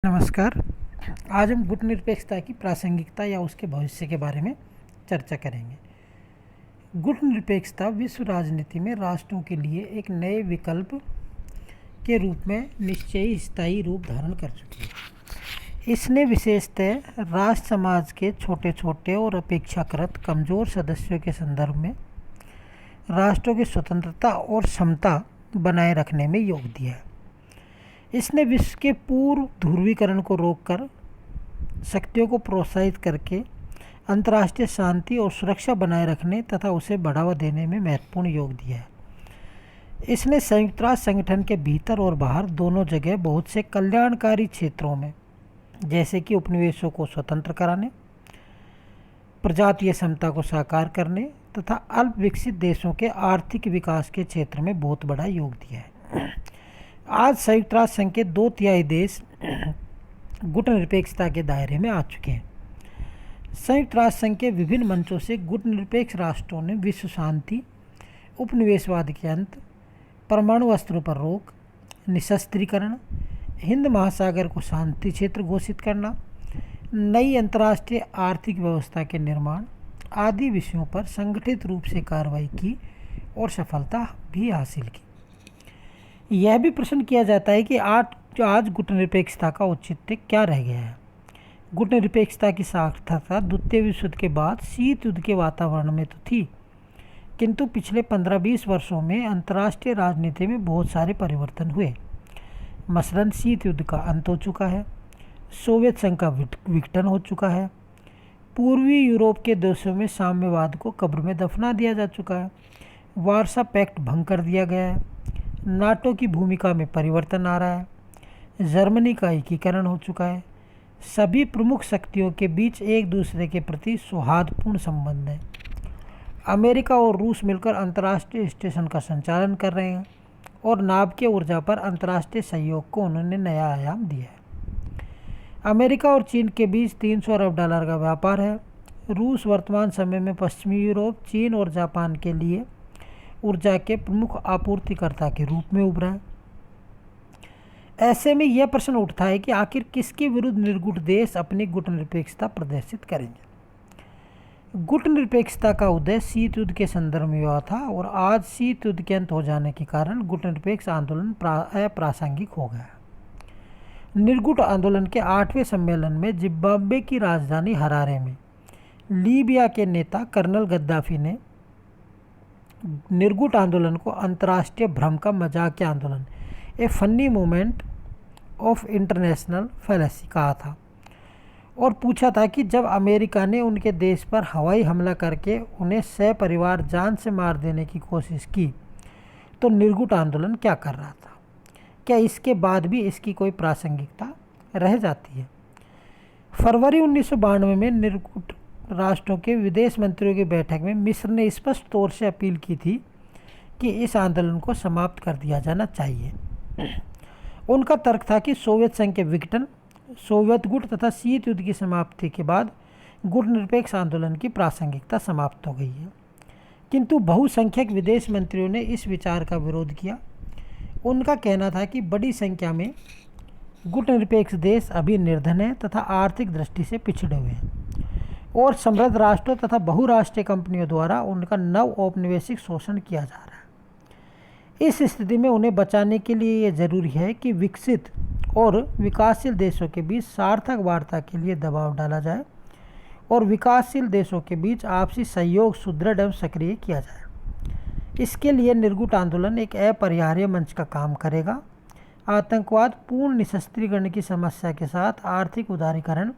नमस्कार। आज हम गुट निरपेक्षता की प्रासंगिकता या उसके भविष्य के बारे में चर्चा करेंगे। गुट निरपेक्षता विश्व राजनीति में राष्ट्रों के लिए एक नए विकल्प के रूप में निश्चयी स्थायी रूप धारण कर चुकी है। इसने विशेषतः राष्ट्र समाज के छोटे छोटे और अपेक्षाकृत कमज़ोर सदस्यों के संदर्भ में राष्ट्रों की स्वतंत्रता और क्षमता बनाए रखने में योग दिया है। इसने विश्व के पूर्व ध्रुवीकरण को रोककर शक्तियों को प्रोत्साहित करके अंतर्राष्ट्रीय शांति और सुरक्षा बनाए रखने तथा उसे बढ़ावा देने में महत्वपूर्ण योग दिया है। इसने संयुक्त राष्ट्र संगठन के भीतर और बाहर दोनों जगह बहुत से कल्याणकारी क्षेत्रों में, जैसे कि उपनिवेशों को स्वतंत्र कराने, प्रजातीय समता को साकार करने तथा अल्प विकसित देशों के आर्थिक विकास के क्षेत्र में बहुत बड़ा योग दिया है। आज संयुक्त राष्ट्र संघ के 2/3 देश गुट निरपेक्षता के दायरे में आ चुके हैं। संयुक्त राष्ट्र संघ के विभिन्न मंचों से गुट निरपेक्ष राष्ट्रों ने विश्व शांति, उपनिवेशवाद के अंत, परमाणु अस्त्रों पर रोक, निशस्त्रीकरण, हिंद महासागर को शांति क्षेत्र घोषित करना, नई अंतर्राष्ट्रीय आर्थिक व्यवस्था के निर्माण आदि विषयों पर संगठित रूप से कार्रवाई की और सफलता भी हासिल की। यह भी प्रश्न किया जाता है कि आज गुट निरपेक्षता का औचित्य क्या रह गया है। गुट निरपेक्षता की सार्थकता द्वितीय विश्व युद्ध के बाद शीत युद्ध के वातावरण में तो थी, किंतु पिछले 15-20 वर्षों में अंतर्राष्ट्रीय राजनीति में बहुत सारे परिवर्तन हुए। मसलन शीत युद्ध का अंत हो चुका है, सोवियत संघ का विघटन हो चुका है, पूर्वी यूरोप के देशों में साम्यवाद को कब्र में दफना दिया जा चुका है, वार्सा पैक्ट भंग कर दिया गया है, नाटो की भूमिका में परिवर्तन आ रहा है, जर्मनी का एकीकरण हो चुका है, सभी प्रमुख शक्तियों के बीच एक दूसरे के प्रति सौहार्दपूर्ण संबंध है, अमेरिका और रूस मिलकर अंतर्राष्ट्रीय स्टेशन का संचालन कर रहे हैं और नाभिकीय ऊर्जा पर अंतर्राष्ट्रीय सहयोग को उन्होंने नया आयाम दिया है। अमेरिका और चीन के बीच $300 अरब का व्यापार है। रूस वर्तमान समय में पश्चिमी यूरोप, चीन और जापान के लिए ऊर्जा के प्रमुख आपूर्तिकर्ता के रूप में उभरा है। ऐसे में यह प्रश्न उठता है कि आखिर किसके विरुद्ध निर्गुट देश अपनी गुट निरपेक्षता प्रदर्शित करेंगे। गुट निरपेक्षता का उदय शीत युद्ध के संदर्भ में हुआ था और आज शीत युद्ध के अंत हो जाने के कारण गुट निरपेक्ष आंदोलन अप्रासंगिक हो गया। निर्गुट आंदोलन के 8वें सम्मेलन में जिम्बाब्वे की राजधानी हरारे में लीबिया के नेता कर्नल गद्दाफी ने निर्गुट आंदोलन को अंतर्राष्ट्रीय भ्रम का मजाकिया आंदोलन, ए funny movement of international fallacy कहा था और पूछा था कि जब अमेरिका ने उनके देश पर हवाई हमला करके उन्हें सपरिवार जान से मार देने की कोशिश की तो निर्गुट आंदोलन क्या कर रहा था। क्या इसके बाद भी इसकी कोई प्रासंगिकता रह जाती है। फरवरी 1992 में निर्गुट राष्ट्रों के विदेश मंत्रियों की बैठक में मिस्र ने स्पष्ट तौर से अपील की थी कि इस आंदोलन को समाप्त कर दिया जाना चाहिए। उनका तर्क था कि सोवियत संघ के विघटन, सोवियत गुट तथा शीत युद्ध की समाप्ति के बाद गुट निरपेक्ष आंदोलन की प्रासंगिकता समाप्त हो गई है, किंतु बहुसंख्यक विदेश मंत्रियों ने इस विचार का विरोध किया। उनका कहना था कि बड़ी संख्या में गुट निरपेक्ष देश अभी निर्धन हैं तथा आर्थिक दृष्टि से पिछड़े हुए हैं और समृद्ध राष्ट्रों तथा बहुराष्ट्रीय कंपनियों द्वारा उनका नव औपनिवेशिक शोषण किया जा रहा है। इस स्थिति में उन्हें बचाने के लिए यह जरूरी है कि विकसित और विकासशील देशों के बीच सार्थक वार्ता के लिए दबाव डाला जाए और विकासशील देशों के बीच आपसी सहयोग सुदृढ़ एवं सक्रिय किया जाए। इसके लिए निर्गुट आंदोलन एक अपरिहार्य मंच का काम करेगा। आतंकवाद पूर्ण निशस्त्रीकरण की समस्या के साथ आर्थिक उदारीकरण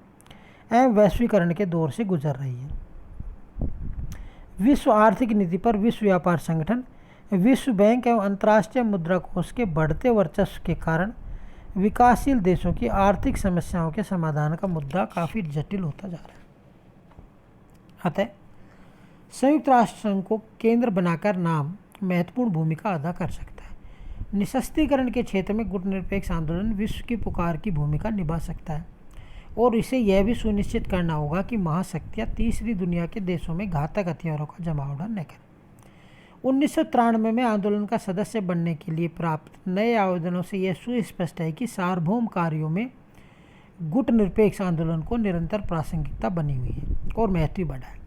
एवं वैश्वीकरण के दौर से गुजर रही है। विश्व आर्थिक नीति पर विश्व व्यापार संगठन, विश्व बैंक एवं अंतर्राष्ट्रीय मुद्रा कोष के बढ़ते वर्चस्व के कारण विकासशील देशों की आर्थिक समस्याओं के समाधान का मुद्दा काफ़ी जटिल होता जा रहा है। अतः संयुक्त राष्ट्र संघ को केंद्र बनाकर नाम महत्वपूर्ण भूमिका अदा कर सकता है। निशस्त्रीकरण के क्षेत्र में गुट निरपेक्ष आंदोलन विश्व की पुकार की भूमिका निभा सकता है और इसे यह भी सुनिश्चित करना होगा कि महाशक्तियाँ तीसरी दुनिया के देशों में घातक हथियारों का जमावड़ा न करें। 1993 में आंदोलन का सदस्य बनने के लिए प्राप्त नए आवेदनों से यह सुस्पष्ट है कि सार्वभौम कार्यों में गुटनिरपेक्ष आंदोलन को निरंतर प्रासंगिकता बनी हुई है और महत्व बढ़ा है।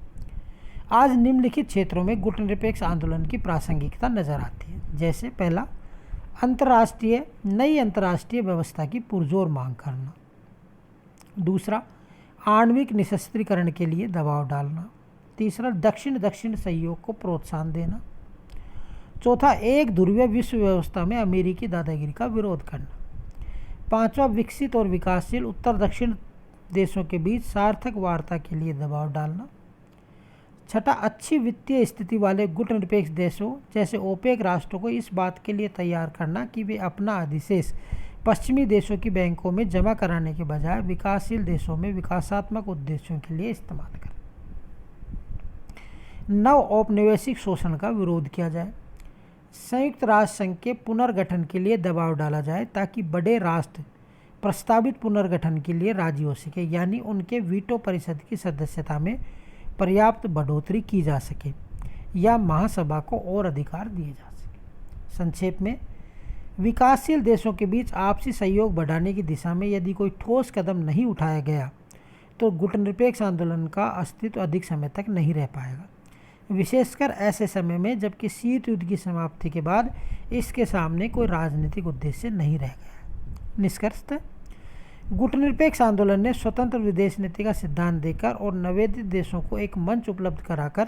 आज निम्नलिखित क्षेत्रों में गुटनिरपेक्ष आंदोलन की प्रासंगिकता नजर आती है। जैसे पहला, नई अंतर्राष्ट्रीय व्यवस्था की पुरजोर मांग करना। दूसरा, आणविक निशस्त्रीकरण के लिए दबाव डालना। तीसरा, दक्षिण दक्षिण सहयोग को प्रोत्साहन देना। चौथा, एक ध्रुवीय विश्व व्यवस्था में अमेरिकी दादागिरी का विरोध करना। पांचवा, विकसित और विकासशील उत्तर दक्षिण देशों के बीच सार्थक वार्ता के लिए दबाव डालना। छठा, अच्छी वित्तीय स्थिति वाले गुटनिरपेक्ष देशों जैसे ओपेक राष्ट्रों को इस बात के लिए तैयार करना कि वे अपना अधिशेष पश्चिमी देशों की बैंकों में जमा कराने के बजाय विकासशील देशों में विकासात्मक उद्देश्यों के लिए इस्तेमाल करें। 9, औपनिवेशिक शोषण का विरोध किया जाए। संयुक्त राष्ट्र संघ के पुनर्गठन के लिए दबाव डाला जाए ताकि बड़े राष्ट्र प्रस्तावित पुनर्गठन के लिए राजी हो सके, यानी उनके वीटो परिषद की सदस्यता में पर्याप्त बढ़ोतरी की जा सके या महासभा को और अधिकार दिए जा सके। संक्षेप में, विकासशील देशों के बीच आपसी सहयोग बढ़ाने की दिशा में यदि कोई ठोस कदम नहीं उठाया गया तो गुटनिरपेक्ष आंदोलन का अस्तित्व अधिक समय तक नहीं रह पाएगा, विशेषकर ऐसे समय में जबकि शीत युद्ध की समाप्ति के बाद इसके सामने कोई राजनीतिक उद्देश्य नहीं रह गया। निष्कर्षतः गुटनिरपेक्ष आंदोलन ने स्वतंत्र विदेश नीति का सिद्धांत देकर और नवोदित देशों को एक मंच उपलब्ध कराकर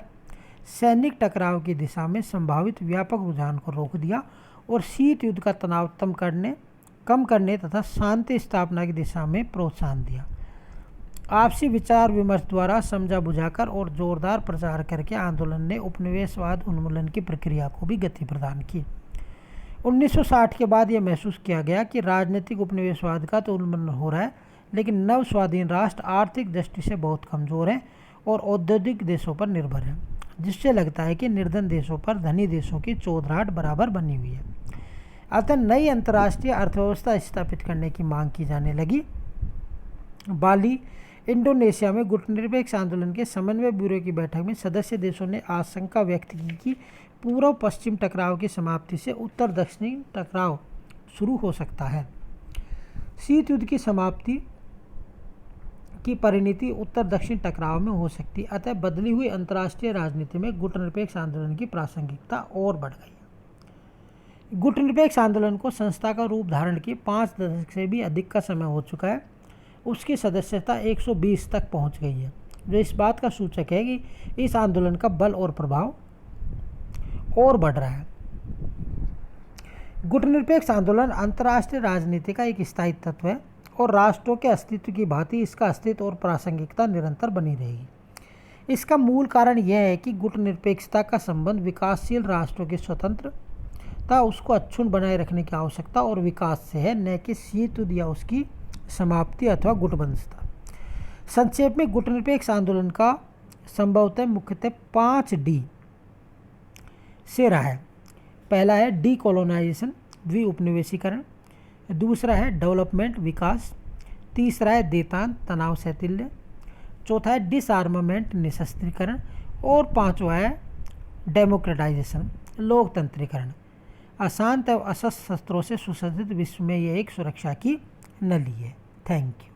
सैनिक टकराव की दिशा में संभावित व्यापक रुझान को रोक दिया और शीत युद्ध का तनाव कम करने तथा शांति स्थापना की दिशा में प्रोत्साहन दिया। आपसी विचार विमर्श द्वारा समझा बुझाकर और जोरदार प्रचार करके आंदोलन ने उपनिवेशवाद उन्मूलन की प्रक्रिया को भी गति प्रदान की। 1960 के बाद यह महसूस किया गया कि राजनीतिक उपनिवेशवाद का तो उन्मूलन हो रहा है, लेकिन नव स्वाधीन राष्ट्र आर्थिक दृष्टि से बहुत कमज़ोर हैं और औद्योगिक देशों पर निर्भर हैं, जिससे लगता है कि निर्धन देशों पर धनी देशों की चौधराहट बराबर बनी हुई है। अतः नई अंतर्राष्ट्रीय अर्थव्यवस्था स्थापित करने की मांग की जाने लगी। बाली, इंडोनेशिया में गुटनिरपेक्ष आंदोलन के समन्वय ब्यूरो की बैठक में सदस्य देशों ने आशंका व्यक्त की कि पूर्व पश्चिम टकराव की समाप्ति से उत्तर दक्षिणी टकराव शुरू हो सकता है। शीत युद्ध की समाप्ति की परिणति उत्तर दक्षिण टकराव में हो सकती है। अतः बदली हुई अंतर्राष्ट्रीय राजनीति में गुटनिरपेक्ष आंदोलन की प्रासंगिकता और बढ़ गई। गुटनिरपेक्ष आंदोलन को संस्था का रूप धारण किए 5 दशक से भी अधिक का समय हो चुका है। उसकी सदस्यता 120 तक पहुंच गई है, जो इस बात का सूचक है कि इस आंदोलन का बल और प्रभाव और बढ़ रहा है। गुटनिरपेक्ष आंदोलन अंतर्राष्ट्रीय राजनीति का एक स्थायी तत्व है और राष्ट्रों के अस्तित्व की भांति इसका अस्तित्व और प्रासंगिकता निरंतर बनी रहेगी। इसका मूल कारण यह है कि गुटनिरपेक्षता का संबंध विकासशील राष्ट्रों की स्वतंत्रता, उसको अक्षुण्ण बनाए रखने की आवश्यकता और विकास से है, न कि शीत युद्ध या उसकी समाप्ति अथवा गुटबंधता। संक्षेप में गुटनिरपेक्ष आंदोलन का संभवतः मुख्यतः 5D से रहा है। पहला है डीकोलोनाइजेशन, द्विउपनिवेशीकरण। दूसरा है डेवलपमेंट, विकास। तीसरा है देतान, तनाव शैथिल्य। चौथा है डिसआर्मामेंट, निशस्त्रीकरण। और पांचवा है डेमोक्रेटाइजेशन, लोकतंत्रीकरण। अशांत एवं असशस्त्र शस्त्रों से सुसज्जित विश्व में यह एक सुरक्षा की नली है। Thank you.